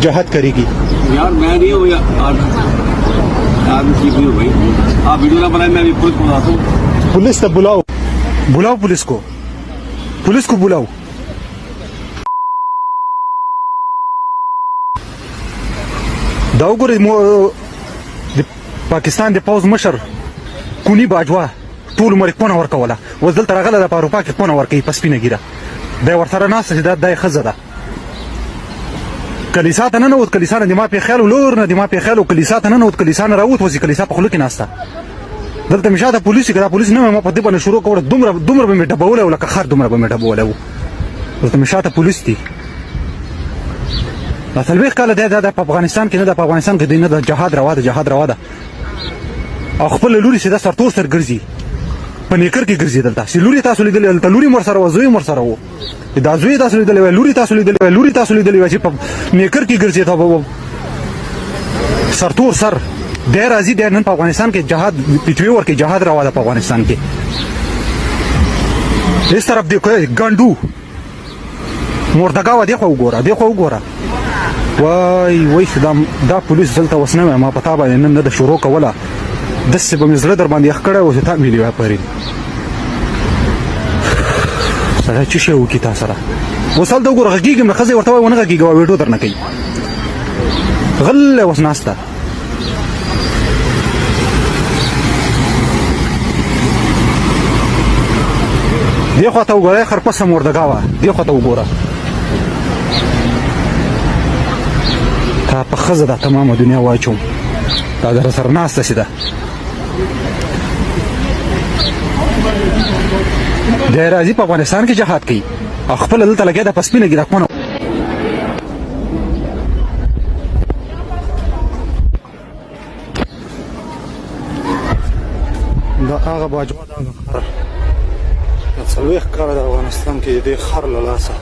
जहाद करेगी। यार मैं नहीं हूँ यार नसीब नहीं हो भाई, आप वीडियो ना बनाए, मैं भी पुलिस को बुलाता हूँ। पुलिस तब बुलाओ, बुलाओ पुलिस को बुलाओ। دا وګورئ د پاکستان د پوځ مشر کونی باجوا ټول عمر کونه ورکوله، اوس دلته راغله د په اروپا کې کونه ورکوي په سپینه ګیره. دی ورسره ناسته چې دا ښځه ده. کلیسا ته ننوت، کلیسا نه د ما پې خیال و، لور نه د ما پې خیال و، کلیسا ته ننوت، کلیسا نه راووت، اوس کلیسا په خوله کې ناسته. دلته مې شاته پولیس چې که دا پولیس نه وای ما په دې باندې شروع کوله، دومره به مې ډبولی و لکه خر، دومره به مې ډبولی و. دلته مې شاته پولیس دي. دا 40 کاله دی دا په افغانستان کې نه ده، په افغانستان کې دی نه ده. جهاد روا ده او خپل لوري سیده سرتور سر ګرځي، په نیکر کې ګرځي. دلته چې لوري تاسو لیدلې، دلته لوري مر سره و، زوی مر سره و، دا زوی تاسو لیدلې وای، لوري تاسو لیدلې وای چې په نیکر کې ګرځي. ته سرتور سر دی راځي، دی نن په افغانستان کې جهاد پیټوي ورکې، جهاد روا ده په افغانستان کې. هیڅ طرف دی ګنډو مردګاوه، دی خو وګوره. وای دا پولیس دلته اوس نه وای، ما په تا باندې نن نه ده شروع کوله، داسې به مې زړه در باندې یخ کړی و چې تا مې وای پرې. سړی څه شی وکړي تا سره؟ اوس هلته وګوره غږېږم نه، ښځې ورته وایي ونه غږېږه، ویډیو در نه کوي، غلی اوس ناسته. دې خوا ته وګوره خرپسه مردګاوه، دې خوا ته وګوره. تا په ښځه دا تمامه دنیا واچوم، دا در سره ناسته چې ده. دی راځي په افغانستان کې جهاد کوي او خپله دلته لګیا ده په سپینه ګیره کونه. دا هغه باجوا ده، هغه خر 40 کاله د افغانستان کې د دې خر له لاسه